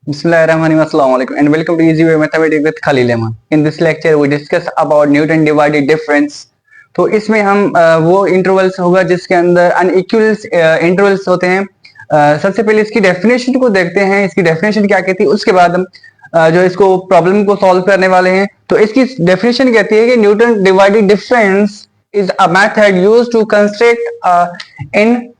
Bismillahirrahmanirrahim. Assalamu alaikum and welcome to Easy Way Mathematics with Khalil Ahmed. In this lecture we discuss about Newton divided difference. तो इसमें हम वो intervals होगा जिसके अंदर unequal intervals होते हैं। सबसे पहले इसकी डेफिनेशन को देखते हैं, इसकी डेफिनेशन क्या कहती है, उसके बाद हम जो इसको प्रॉब्लम को सॉल्व करने वाले हैं। तो इसकी डेफिनेशन कहती है कि Newton divided difference is a method used to construct in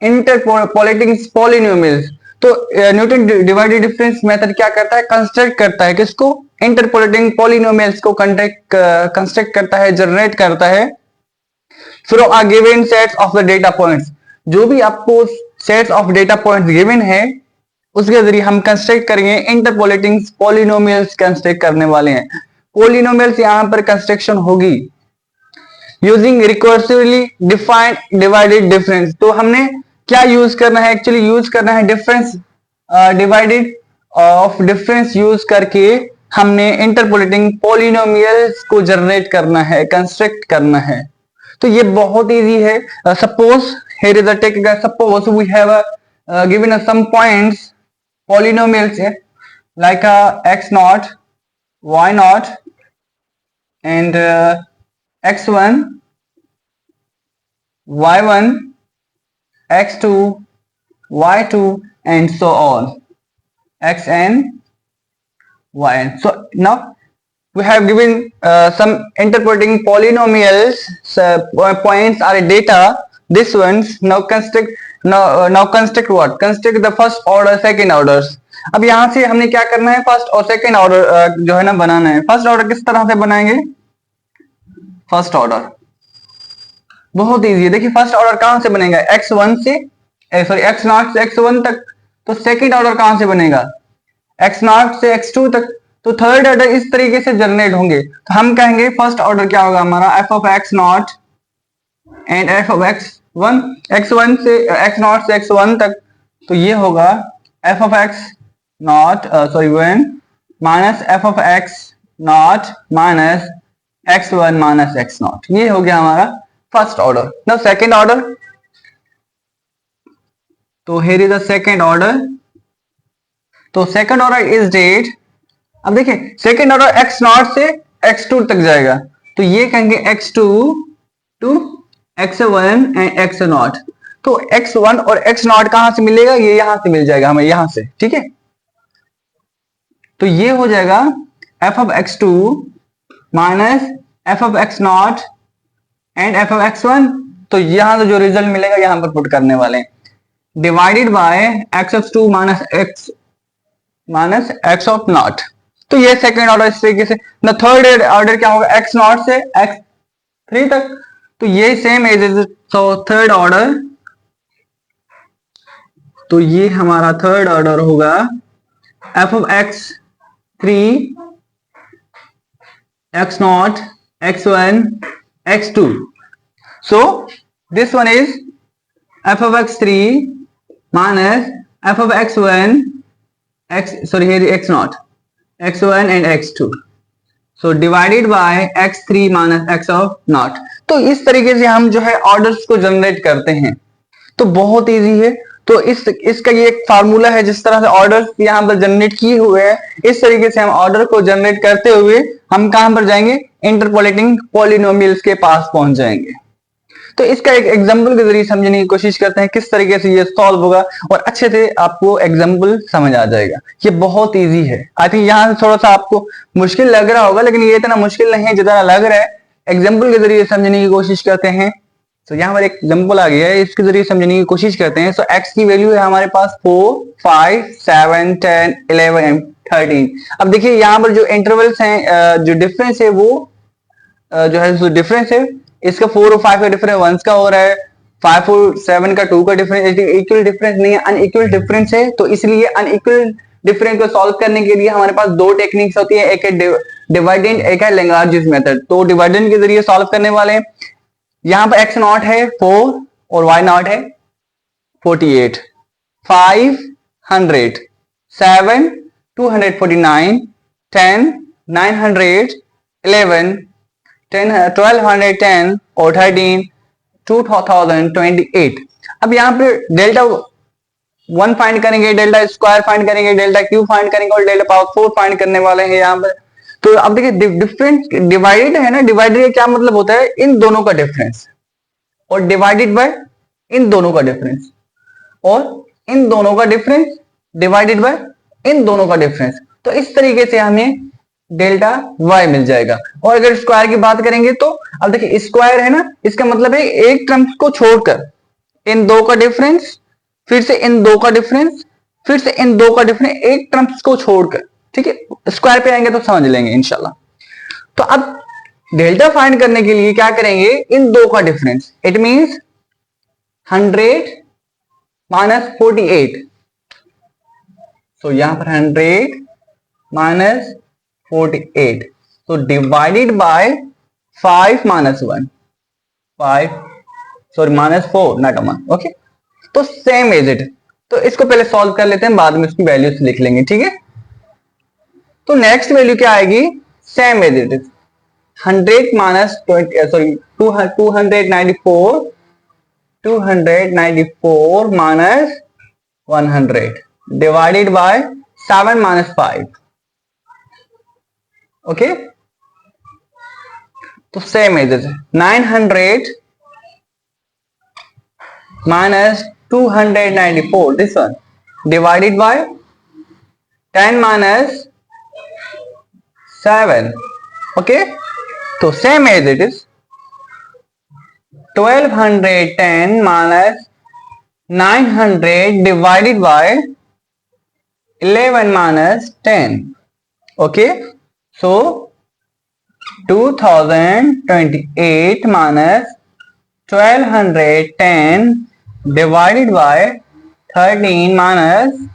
interpolating polynomials. तो न्यूटन डिवाइडेड डिफरेंस मेथड क्या करता है, कंस्ट्रक्ट करता है किसको, इंटरपोलेटिंग पॉलिनोमियल्स को कंस्ट्रक्ट करता है, जनरेट करता है from a given sets of the data points. जो भी आपको sets of data points given है उसके जरिए हम कंस्ट्रक्ट करेंगे इंटरपोलेटिंग पॉलिनोमियल्स कंस्ट्रक्ट करने वाले हैं। पॉलिनोमियल्स यहां पर कंस्ट्रक्शन होगी using recursively defined divided difference. तो हमने क्या यूज करना है, एक्चुअली यूज करना है difference divided of difference use करके हमने इंटरपोलेटिंग पॉलिनोमियल्स को जनरेट करना है, कंस्ट्रक्ट करना है। तो ये बहुत इजी है। Suppose here is a take, suppose we have given some points polynomials like x naught, y naught and x1, y1, x2, y2 and so on, xn, yn. So now we have given some interpolating polynomials, points are data, this ones. Now construct what, construct the first order second orders. अब यहां से हमने क्या करना है, first और second order जो है ना बनाना है। फर्स्ट ऑर्डर किस तरह से बनाएंगे, फर्स्ट ऑर्डर बहुत इजी है। देखिए फर्स्ट ऑर्डर कहां से बनेगा, x1 से सॉरी x0 से x1 तक। तो सेकंड ऑर्डर कहां से बनेगा, x0 से x2 तक। तो थर्ड ऑर्डर इस तरीके से जनरेट होंगे। तो हम कहेंगे फर्स्ट ऑर्डर क्या होगा हमारा, f of x0 and f of x1, x1 से x0 से x1 तक। तो ये होगा f of x0 minus f of x0 minus x1 minus x0। ये हो गया हमारा first order. Now second order, तो here is the second order. तो सेकंड ऑर्डर इज डेट, अब देखिए सेकंड ऑर्डर x0 से x2 तक जाएगा। तो ये कहेंगे x2 to x1 and x0। तो x1 और x0 कहां से मिलेगा, ये यहां से मिल जाएगा हमें, यहां से, ठीक है। तो ये हो जाएगा f of x2 minus f of x0 and f of x1। तो यहां से जो रिजल्ट मिलेगा यहां पर पुट करने वाले हैं, divided by x of 2 minus x of not. तो ये सेकंड ऑर्डर इस तरीके से। न थर्ड ऑर्डर क्या होगा, x0 से x3 तक। तो ये same as is, so third order, तो ये हमारा थर्ड ऑर्डर होगा f of x3, x0, x1, x2. So this one is f of x3 minus f of x1, here x0, x1 and x2. So divided by x3 minus x of naught. तो इस तरीके से हम जो है orders को generate करते हैं। तो बहुत इजी है। तो इसका ये एक फार्मूला है, जिस तरह से ऑर्डर यहाँ पर जनरेट किए हुए हैं इस तरीके से हम ऑर्डर को जनरेट करते हुए हम कहां पर जाएंगे, इंटरपोलेटिंग पॉलिनोमियल्स के पास पहुंच जाएंगे। तो इसका एक एग्जांपल के जरिए समझने की कोशिश करते हैं किस तरीके से ये सॉल्व होगा, और अच्छे से आपको एग्जांपल समझ आ जाएगा। ये बहुत इजी है। आई थिंक यहाँ से थोड़ा सा आपको मुश्किल लग रहा होगा, लेकिन ये इतना मुश्किल नहीं है जितना लग रहा है। एग्जाम्पल के जरिए समझने की कोशिश करते हैं। तो यहाँ पर एक एग्जाम्पल आ गया है, इसके जरिए समझने की कोशिश करते हैं। सो x की वैल्यू है हमारे पास 4, 5, 7, 10, 11 एंड 13। अब देखिए यहाँ पर जो इंटरवल्स हैं, जो डिफरेंस है वो जो है जो डिफरेंस है, इसका 4 और 5 का डिफरेंस 1 का हो रहा है, 5 और 7 का 2 का डिफरेंस। इक्वल डिफरेंस नहीं है, अनइक्वल डिफरेंस है। तो इसलिए अनइक्वल डिफरेंस को सॉल्व करने के लिए हमारे पास दो टेक्निक्स होती है, एक है डिवाइडेंड, एक है लैग्रांज मेथड। तो डिवाइडेंड के जरिए सॉल्व करने वाले हैं। यहां पर x0 है 4 और y0 है 48, 5 100, 7 249, 10 900, 11 1210 और 13 2028। अब यहाँ पे डेल्टा 1 फाइंड करेंगे, डेल्टा स्क्वायर फाइंड करेंगे, डेल्टा क्यू फाइंड करेंगे और डेल्टा पावर 4 फाइंड करने वाले हैं यहाँ पर। तो अब देखिए डिफरेंस डिवाइडेड है ना, डिवाइडेड का क्या मतलब होता है, इन दोनों का डिफरेंस, और डिवाइडेड बाय इन दोनों का डिफरेंस, और इन दोनों का डिफरेंस डिवाइडेड बाय इन दोनों का डिफरेंस। तो इस तरीके से हमें डेल्टा y मिल जाएगा। और अगर स्क्वायर की बात करेंगे तो अब देखिए स्क्वायर है ना, इसका मतलब है एक टर्म्स को छोड़कर इन दो का डिफरेंस, फिर से इन दो का डिफरेंस, फिर से इन दो का डिफरेंस, एक टर्म्स को छोड़कर, ठीक है। स्क्वायर पे आएंगे तो समझ लेंगे इंशाल्लाह। तो अब डेल्टा फाइंड करने के लिए क्या करेंगे, इन दो का डिफरेंस, इट मींस 100 माइनस 48। सो यहां पर 100 माइनस 48, तो divided by 5 minus 1, 5 sorry minus 4 not 1, okay. तो सेम एज इट, तो इसको पहले सॉल्व कर लेते हैं, बाद में उसकी वैल्यूज लिख लेंगे, ठीक है। तो नेक्स्ट वैल्यू क्या आएगी, same as it, 100 minus 20 sorry 294, 294 minus 100 divided by 7 minus 5, okay. तो same as it, 900 minus 294, this one, divided by 10 minus 7, okay. So same as it is, 1210 minus 900 divided by 11 minus 10, okay. So 2028 minus 1210 divided by 13 minus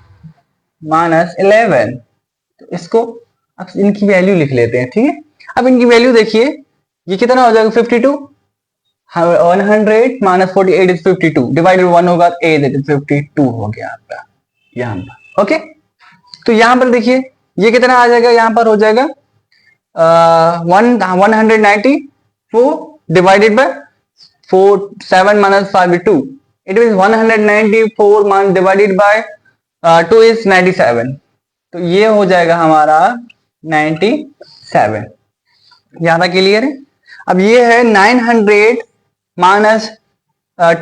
11। तो इसको अब इनकी value लिख लेते हैं, ठीक है। अब इनकी वैल्यू देखिए, ये कितना हो जाएगा 52, 100 माइनस 48 इज 52, डिवाइडेड 1 होगा 8, इज 52 हो गया आपका यहाँ पर, ओके। तो यहाँ पर देखिए ये कितना आ जाएगा, यहाँ पर हो जाएगा 194 divided by 4, 7 minus 5 is 2. It means 194 minus divided by 2 is 97. तो ये हो जाएगा हमारा 97। ज्यादा क्लियर है। अब ये है 900 माइनस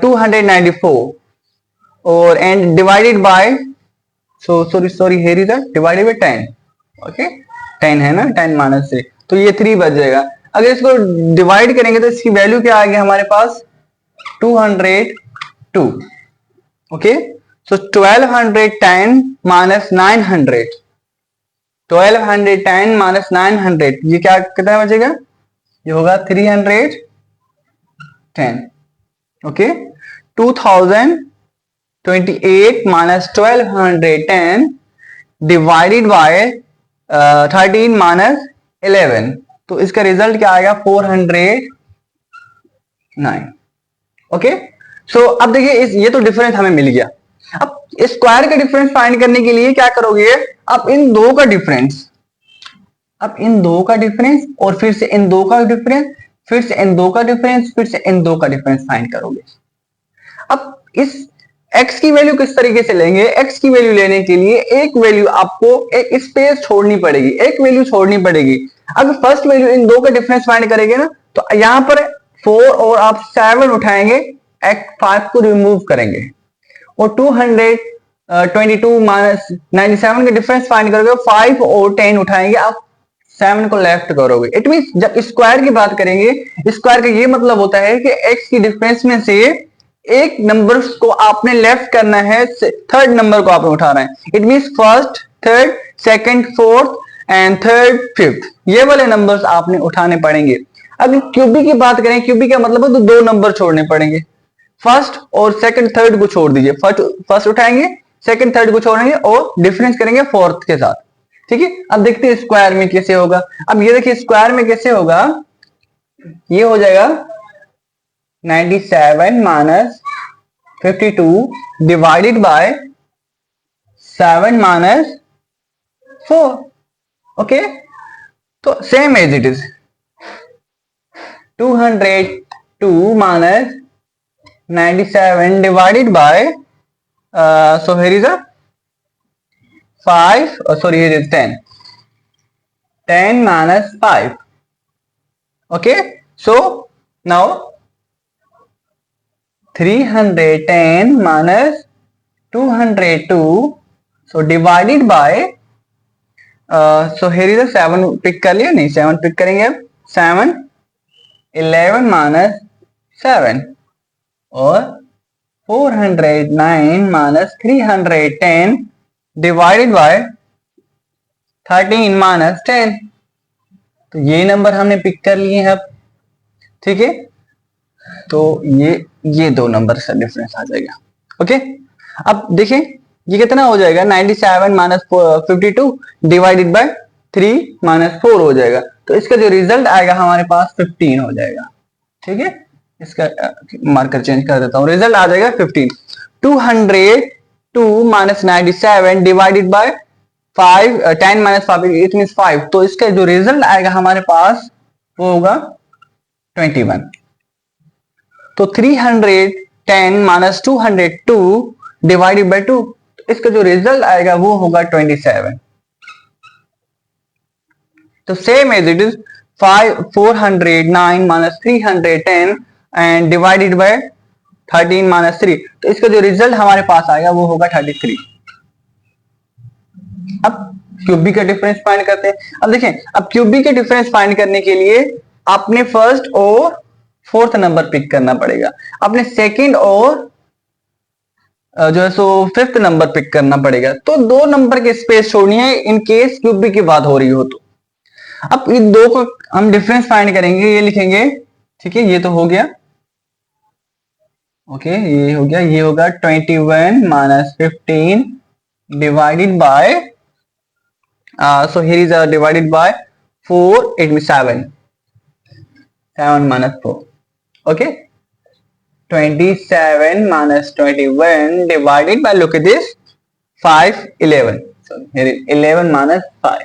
294 और and divided bye, sorry here is divided by 10, okay. 10 है ना, 10 माइनस 3, तो ये 3 बच जाएगा। अगर इसको डिवाइड करेंगे तो इसकी वैल्यू क्या आ गया हमारे पास, 202, ओके। सो 1210 माइनस 900, 1210 माइनस 900, ये क्या कितना बचेगा, ये होगा 310, okay. 2028 minus 1210 divided by 13 minus 11, तो इसका रिजल्ट क्या आएगा 409, ओके। सो अब देखिए ये तो डिफरेंस हमें मिल गया। अब स्क्वायर का डिफरेंस फाइंड करने के लिए क्या करोगे, अब इन दो का डिफरेंस, अब इन दो का डिफरेंस और फिर से इन दो का डिफरेंस, फिर से इन दो का डिफरेंस, फिर से इन दो का डिफरेंस फाइंड करोगे। अब इस x की वैल्यू किस तरीके से लेंगे, x की वैल्यू लेने के लिए एक वैल्यू आपको एक स्पेस छोड़नी पड़ेगी, एक वैल्यू छोड़नी पड़ेगी। अगर फर्स्ट वैल्यू इन दो का डिफरेंस फाइंड करेंगे ना, तो यहां पर 4 और आप 7 उठाएंगे, 5 को रिमूव करेंगे और 222 माइनस 97 का डिफरेंस फाइंड करोगे, 5 और 10 उठाएंगे, आप 7 को लेफ्ट करोगे। इट मींस जब स्क्वायर की बात करेंगे, स्क्वायर का ये मतलब होता है कि x की डिफरेंस में से एक नंबर को आपने लेफ्ट करना है, थर्ड नंबर को आपने उठाना है। It means first, third, second, fourth and third, fifth, ये वाले नंबर्स आपने उठाने पड़ेंगे। अगर क्यूबी की बात करें, क्यूबी का मतलब है तो 2 नंबर छोड़ने पड़ेंगे, फर्स्ट और सेकंड, थर्ड को छोड़ दीजिए, फर्स्ट उठाएंगे, सेकंड, थर्ड को छोड़ेंगे और डिफरेंस करेंगे फोर्थ के साथ, ठीक है। अब देखते हैं स्क्वायर में कैसे होगा। अब ये देखिए स्क्वायर में कैसे होगा, ये हो जाएगा 97 minus 52 divided by 7 minus 4, okay. तो same as it is 202 minus 97 divided by So here is a 5, sorry, here is 10. 10 minus 5. Okay, so now 310 minus 202. So divided by, so here is a 7 pick कर लिया, नहीं 7 pick करेंगे अब. 7, 11 minus 7 और 409 minus 310 divided by 13 minus 10. तो ये number हमने pick कर लिए हैं अब. ठीक है, तो ये दो नंबर का डिफरेंस आ जाएगा. ओके, अब देखें ये कितना हो जाएगा. 97 माइनस 52 डिवाइडेड बाय 3 माइनस 4 हो जाएगा. तो इसका जो रिजल्ट आएगा हमारे पास 15 हो जाएगा. ठीक है, इसका मार्कर चेंज कर देता हूं. रिजल्ट आ जाएगा 15. 202 minus 97 divided bye 5, 10 minus 5 it means 5. तो इसका जो रिजल्ट आएगा हमारे पास वो होगा 21. तो 310 माइनस 202 डिवाइडेड बाय 2, इसका जो रिजल्ट आएगा वो होगा 27. तो same as it is 409 minus 310 and divided by 13 minus 3. तो इसका जो रिजल्ट हमारे पास आएगा वो होगा 33. अब क्यूबी का डिफरेंस फाइंड करते हैं. अब देखें, अब क्यूबी का डिफरेंस फाइंड करने के लिए आपने फर्स्ट और फोर्थ नंबर पिक करना पड़ेगा. आपने सेकंड और जो है सो फिफ्थ नंबर पिक करना पड़ेगा. तो 2 नंबर के स्पेस छोड़नी है इन केस क्यूबी की बात हो रही हो तो. अब इन दो को हम डिफरेंस फाइंड करेंगे. ये लिखेंगे, ठीक है, ये तो हो गया. ओके, ये हो गया. ये होगा 21 minus 15 divided by, so here is a divided by 4, it means 7 minus 4. Okay, 27 minus 21 divided by, look at this, 5, 11. So here is 11 minus 5.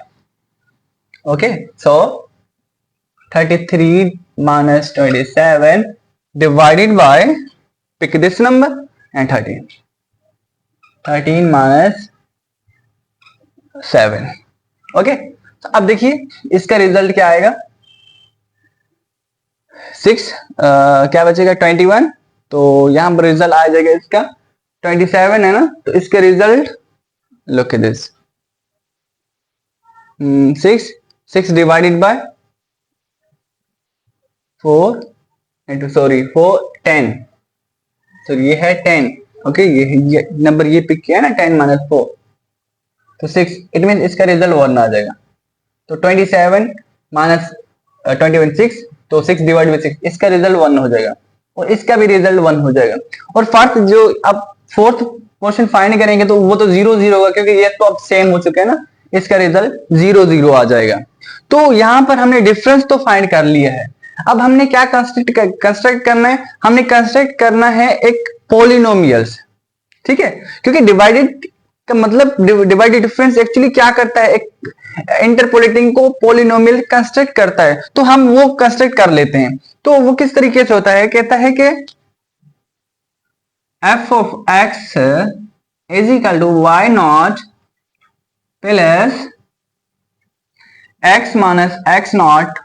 Okay, so 33 minus 27 divided by, pick this number, and 13. 13 minus 7. Okay, तो अब देखिए इसका result क्या आएगा. 6 क्या बचेगा 21. तो यहां पर रिजल्ट आ जाएगा इसका 27 है ना. तो इसका result look at this, 6 divided by 4 into, sorry 4, 10. तो ये है 10. ओके, ये नंबर ये पिक किया ना 10 माइनस 4. तो 6, इट मीन इसका रिजल्ट 1 आ जाएगा. तो 27 माइनस 21 6. तो 6 डिवाइड बाय 6, इसका रिजल्ट 1 हो जाएगा और इसका भी रिजल्ट 1 हो जाएगा. और फर्स्ट जो अब फोर्थ क्वेश्चन फाइंड करेंगे तो वो तो 0 0 होगा क्योंकि ये तो अब सेम हो चुके हैं ना. इसका रिजल्ट 0 0 आ जाएगा. तो यहां पर हमने डिफरेंस तो फाइंड कर लिया है. अब हमने क्या कंस्ट्रक्ट करना है. हमने कंस्ट्रक्ट करना है एक पॉलिनोमियल्स. ठीक है, क्योंकि डिवाइडेड का मतलब डिवाइडेड डिफरेंस एक्चुअली क्या करता है, एक इंटरपोलेटिंग को पॉलिनोमियल कंस्ट्रक्ट करता है. तो हम वो कंस्ट्रक्ट कर लेते हैं. तो वो किस तरीके से होता है, कहता है कि f of x is equal to y naught plus x minus x naught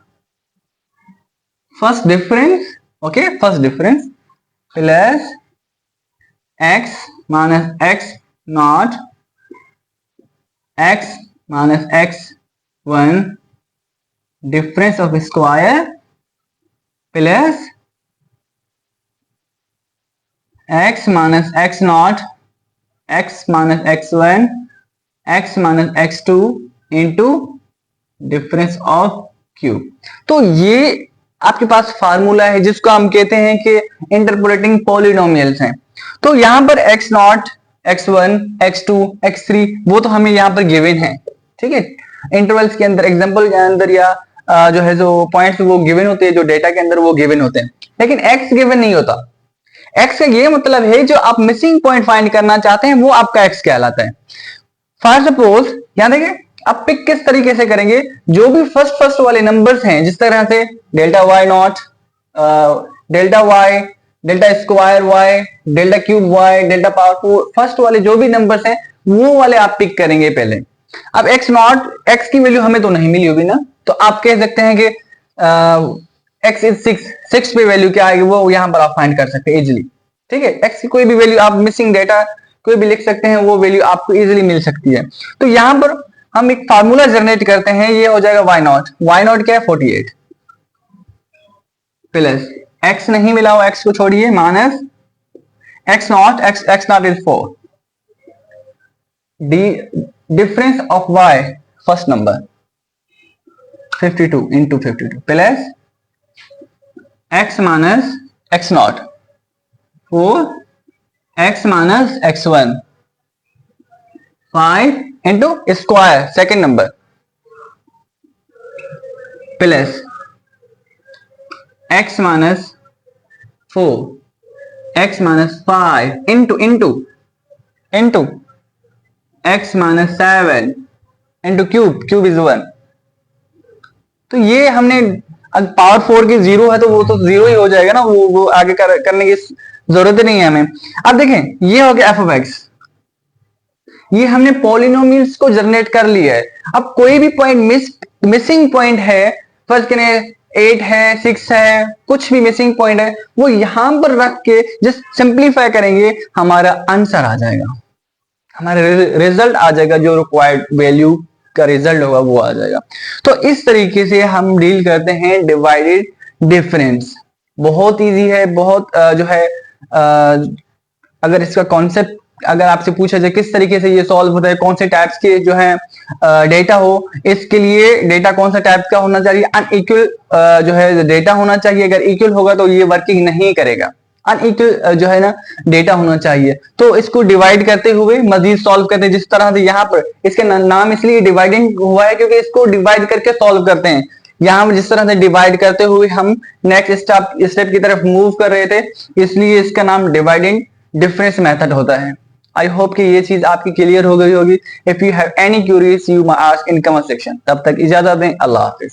first difference, okay, first difference plus x minus x naught x minus x1 difference of square plus x minus x naught x minus x1 x minus x2 into difference of q. तो ये आपके पास formula है जिसको हम कहते हैं कि interpolating polynomials हैं. तो यहां पर x not, x1, x2, x3 वो तो हमें यहां पर गिवन है. ठीक है, इंटरवल्स के अंदर, एग्जांपल के अंदर या जो है जो पॉइंट्स वो गिवन होते हैं, जो डेटा के अंदर वो गिवन होते हैं. लेकिन x गिवन नहीं होता. x का ये मतलब है जो आप मिसिंग पॉइंट फाइंड करना चाहते हैं वो आपका x कहलाता है. फॉर सपोज यहां देखिए आप पिक किस तरीके से करेंगे, जो भी फर्स्ट वाले नंबर्स हैं जिस तरह से delta y naught, delta y delta square y, delta cube y, delta power 4, first वाले जो भी नंबर्स हैं वो वाले आप पिक करेंगे पहले। अब एक्स नॉट, एक्स की वैल्यू हमें तो नहीं मिली होगी ना, तो आप कह सकते हैं कि एक्स इज 6, 6 पे वैल्यू क्या आएगी वो यहां पर आप फाइंड कर सकते हैं इजिली। ठीक है, एक्स की कोई भी वैल्यू आप मिसिंग डेटा कोई भी लिख सकते हैं, वो वैल्यू आपको इजिली मिल सकती है। तो यहां पर हम एक फार्मूला जनरेट करते हैं, ये हो जाएगा वाई नॉट। वाई नॉट क्या है 48 प्लस एक्स नहीं मिला हो, एक्स को छोड़िए, minus x naught, x naught is 4, d difference of y first number 52 into 52 plus x minus x naught 4, x minus x1 5 into square second number plus x minus 4, x minus 5 into into into x minus 7 into cube, cube is 1। तो ये हमने, अगर power 4 की 0 है तो वो तो 0 ही हो जाएगा ना, वो आगे करने की जरूरत नहीं है हमें। अब देखें ये हो गया एफ ऑफ एक्स, ये हमने पॉलिनोमियल्स को जनरेट कर लिया है। अब कोई भी पॉइंट मिसिंग पॉइंट है, फर्स्ट करें 8 है, 6 है, कुछ भी मिसिंग पॉइंट है, वो यहां पर रख के जस्ट सिंप्लीफाई करेंगे, हमारा आंसर आ जाएगा, हमारा रिजल्ट आ जाएगा, जो रिक्वायर्ड वैल्यू का रिजल्ट होगा वो आ जाएगा। तो इस तरीके से हम डील करते हैं डिवाइडेड डिफरेंस। बहुत इजी है, बहुत जो है अगर इसका कॉन्सेप्ट अगर आपसे पूछा जाए किस तरीके से ये सॉल्व होता है, कौन से टाइप्स के जो है डेटा हो, इसके लिए डेटा कौन सा टाइप का होना चाहिए, अनइक्वल जो है डेटा होना चाहिए। अगर इक्वल होगा तो ये वर्किंग नहीं करेगा, अनइक्वल जो है ना डेटा होना चाहिए। तो इसको डिवाइड करते हुए मजीद सॉल्व करते हैं, जिस तरह से यहाँ पर इसके नाम इसलिए डिवाइडिंग हुआ है क्योंकि इसको डिवाइड करके सॉल्व करते हैं। यहाँ पर जिस तरह से डिवाइड करते हुए हम नेक्स्ट स्टेप की तरफ मूव कर रहे थे, इसलिए इसका नाम डिवाइडिंग डिफरेंस मेथड होता है। आई होप कि ये चीज आपकी क्लियर हो गई होगी। If you have any curies you ask in comment section. तब तक इजाजत दें, अल्लाह हाफिज।